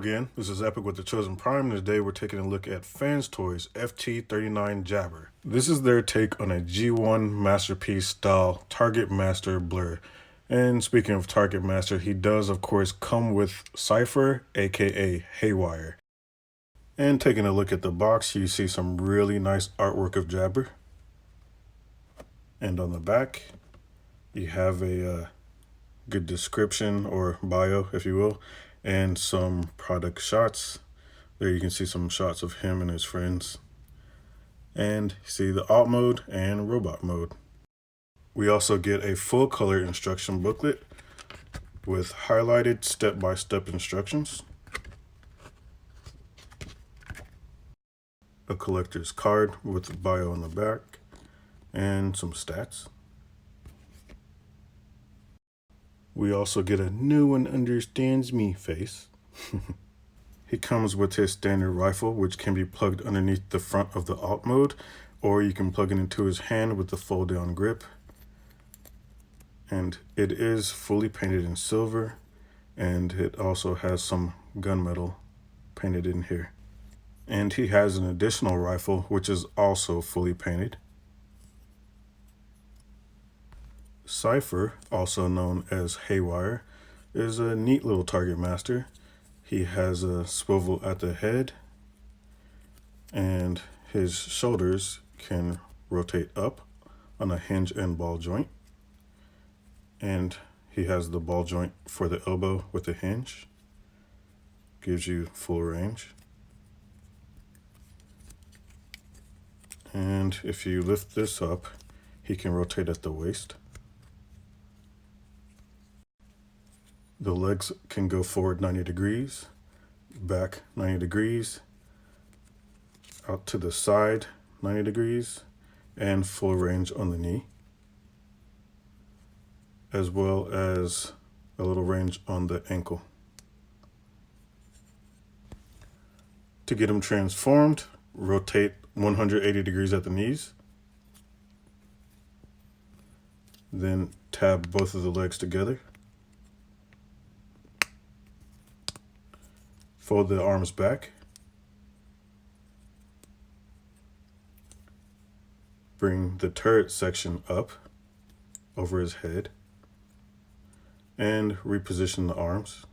again, this is Epic with the Chosen Prime, and today we're taking a look at FanToys FT-39 Jabber. This is their take on a G1 Masterpiece style Target Master blur. And speaking of Target Master, he does of course come with Cypher, aka Haywire. And taking a look at the box, you see some really nice artwork of Jabber. And on the back, you have a good description or bio, if you will, and some product shots. There you can see some shots of him and his friends. And see the alt mode and robot mode. We also get a full color instruction booklet with highlighted step-by-step instructions. A collector's card with the bio on the back and some stats. We also get a "no one understands me" face. He comes with his standard rifle, which can be plugged underneath the front of the alt mode, or you can plug it into his hand with the fold down grip. And it is fully painted in silver, and it also has some gunmetal painted in here. And he has an additional rifle, which is also fully painted. Cypher, also known as Haywire, is a neat little Target Master. He has a swivel at the head, and his shoulders can rotate up on a hinge and ball joint. And he has the ball joint for the elbow with the hinge. Gives you full range. And if you lift this up, he can rotate at the waist. The legs can go forward 90 degrees, back 90 degrees, out to the side 90 degrees, and full range on the knee, as well as a little range on the ankle. To get him transformed, rotate 180 degrees at the knees, then tab both of the legs together. Fold the arms back. Bring the turret section up over his head. And reposition the arms.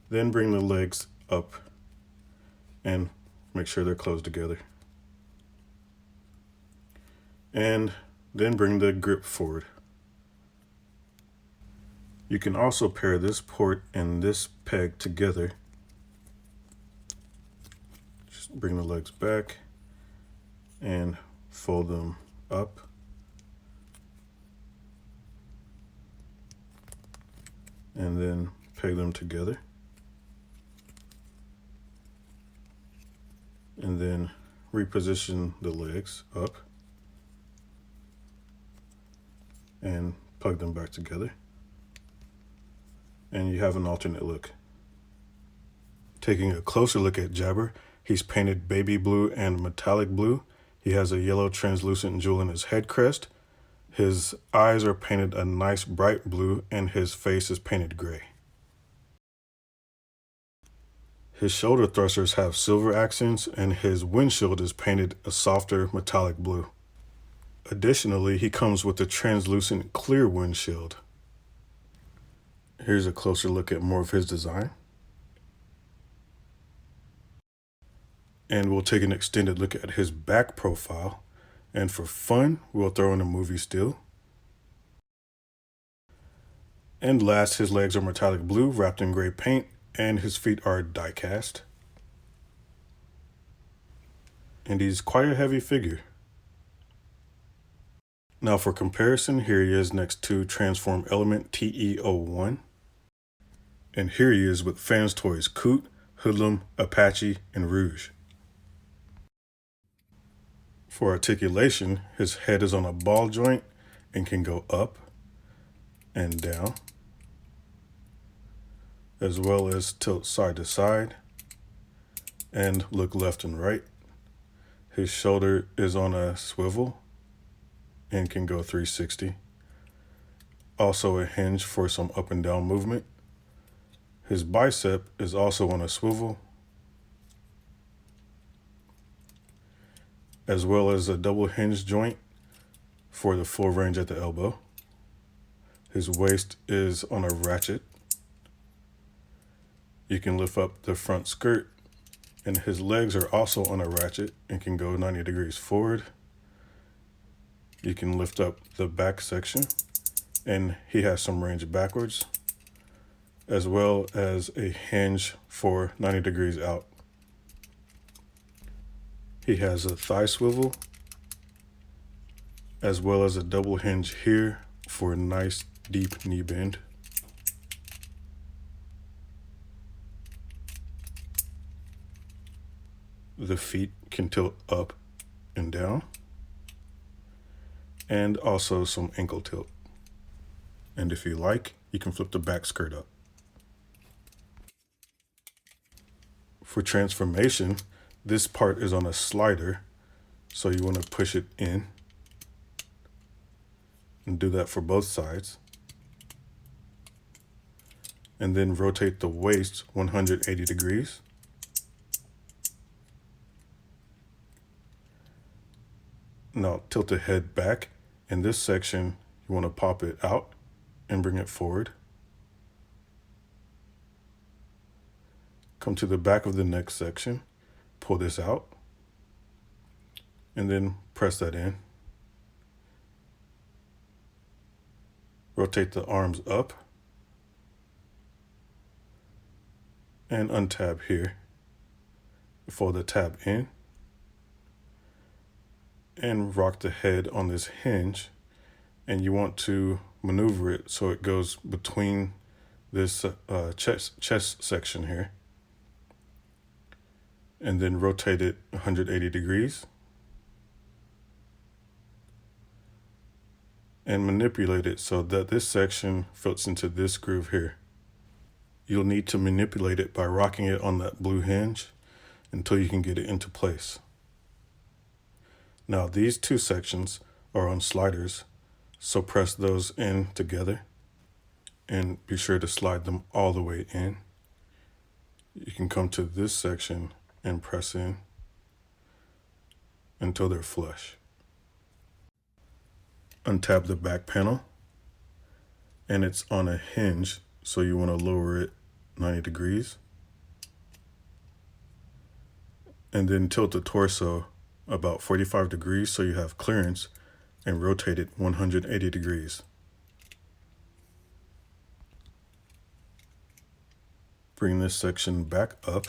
Then bring the legs up and make sure they're closed together. And then bring the grip forward. You can also pair this port and this peg together. Just bring the legs back and fold them up. And then peg them together. And then reposition the legs up and plug them back together. And you have an alternate look. Taking a closer look at Jabber, he's painted baby blue and metallic blue. He has a yellow translucent jewel in his head crest. His eyes are painted a nice bright blue, and his face is painted gray. His shoulder thrusters have silver accents, and his windshield is painted a softer metallic blue. Additionally, he comes with a translucent clear windshield. Here's a closer look at more of his design. And we'll take an extended look at his back profile. And for fun, we'll throw in a movie still. And last, his legs are metallic blue wrapped in gray paint, and his feet are die cast. And he's quite a heavy figure. Now for comparison, here he is next to Transform Element TE01. And here he is with FanToys Coot, Hoodlum, Apache, and Rouge. For articulation, his head is on a ball joint and can go up and down, as well as tilt side to side and look left and right. His shoulder is on a swivel and can go 360. Also a hinge for some up and down movement. His bicep is also on a swivel, as well as a double hinge joint for the full range at the elbow. His waist is on a ratchet. You can lift up the front skirt, and his legs are also on a ratchet and can go 90 degrees forward. You can lift up the back section, and he has some range backwards, as well as a hinge for 90 degrees out. He has a thigh swivel, as well as a double hinge here for a nice deep knee bend. The feet can tilt up and down, and also some ankle tilt. And if you like, you can flip the back skirt up. For transformation, this part is on a slider, so you want to push it in and do that for both sides. And then rotate the waist 180 degrees. Now tilt the head back. In this section, you want to pop it out and bring it forward. Come to the back of the neck section, pull this out, and then press that in. Rotate the arms up and untab here. Fold the tab in and rock the head on this hinge, and you want to maneuver it so it goes between this chest section here, and then rotate it 180 degrees and manipulate it so that this section fits into this groove here. You'll need to manipulate it by rocking it on that blue hinge until you can get it into place. Now these two sections are on sliders, so press those in together and be sure to slide them all the way in. You can come to this section and press in until they're flush. Untab the back panel, and it's on a hinge, so you want to lower it 90 degrees. And then tilt the torso about 45 degrees so you have clearance, and rotate it 180 degrees. Bring this section back up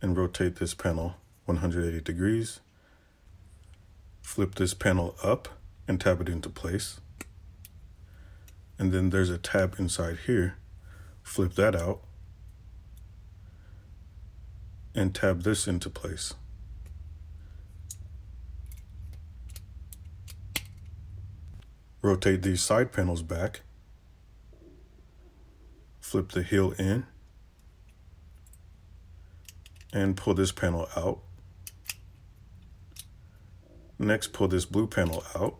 and rotate this panel 180 degrees. Flip this panel up and tab it into place. And then there's a tab inside here. Flip that out and tab this into place. Rotate these side panels back. Flip the heel in and pull this panel out. Next, pull this blue panel out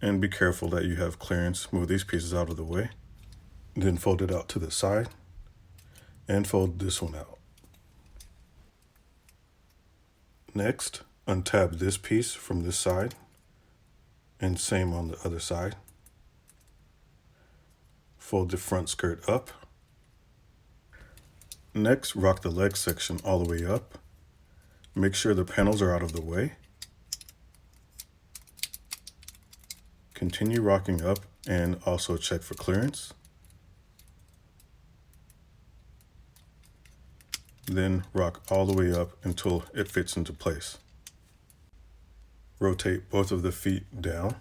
and be careful that you have clearance. Move these pieces out of the way. Then fold it out to the side and fold this one out. Next, untab this piece from this side and same on the other side. Fold the front skirt up. Next, rock the leg section all the way up. Make sure the panels are out of the way. Continue rocking up and also check for clearance. Then rock all the way up until it fits into place. Rotate both of the feet down.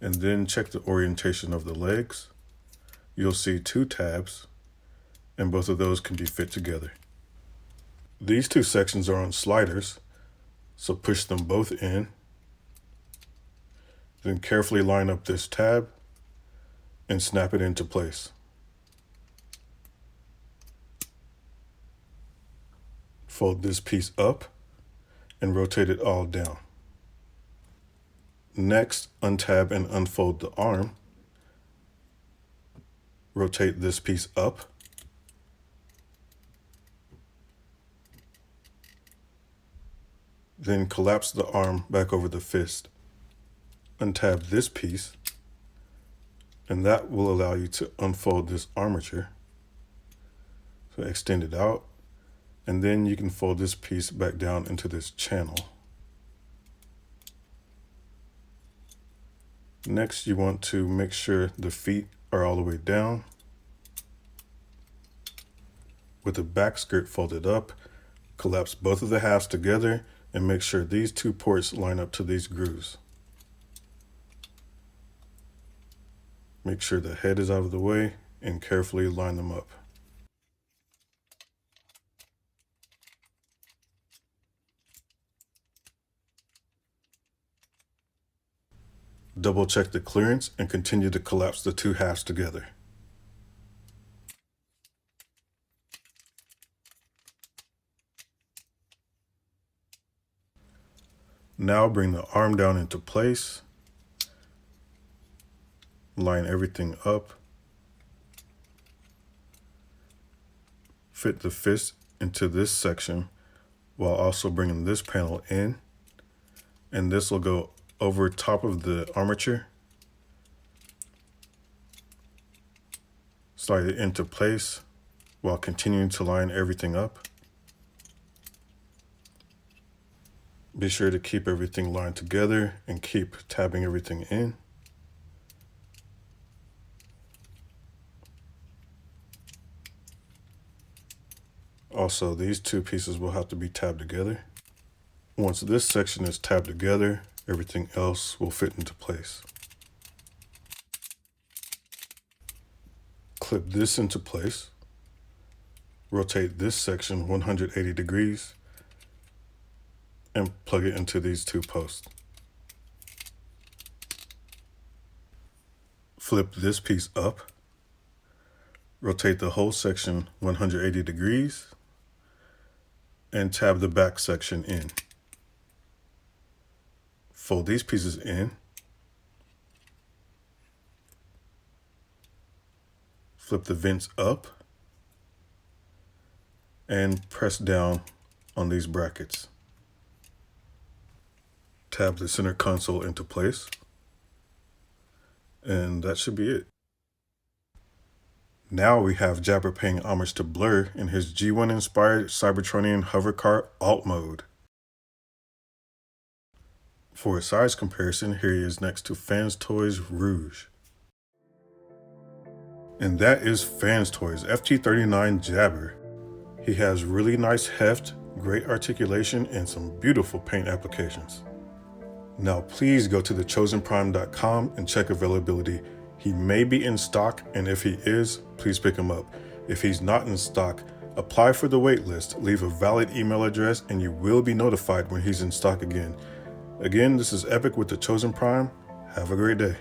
And then check the orientation of the legs. You'll see two tabs, and both of those can be fit together. These two sections are on sliders, so push them both in. Then carefully line up this tab and snap it into place. Fold this piece up and rotate it all down. Next, untab and unfold the arm. Rotate this piece up. Then collapse the arm back over the fist. Untab this piece, and that will allow you to unfold this armature. So extend it out, and then you can fold this piece back down into this channel. Next, you want to make sure the feet are all the way down. With the back skirt folded up, collapse both of the halves together and make sure these two ports line up to these grooves. Make sure the head is out of the way and carefully line them up. Double check the clearance and continue to collapse the two halves together. Now bring the arm down into place. Line everything up. Fit the fist into this section while also bringing this panel in. And this will go over top of the armature. Slide it into place while continuing to line everything up. Be sure to keep everything lined together and keep tabbing everything in. Also, these two pieces will have to be tabbed together. Once this section is tabbed together, everything else will fit into place. Clip this into place. Rotate this section 180 degrees and plug it into these two posts. Flip this piece up. Rotate the whole section 180 degrees and tab the back section in. Fold these pieces in. Flip the vents up and press down on these brackets. Tab the center console into place. And that should be it. Now we have Jabber paying homage to Blur in his G1 inspired Cybertronian hover car alt mode. For a size comparison, here he is next to FanToys Rouge. And that is FanToys FT-39 Jabber. He has really nice heft, great articulation, and some beautiful paint applications. Now please go to thechosenprime.com and check availability. He may be in stock, and if he is, please pick him up. If he's not in stock, apply for the wait list, leave a valid email address, and you will be notified when he's in stock again. Again, this is Epic with The Chosen Prime. Have a great day.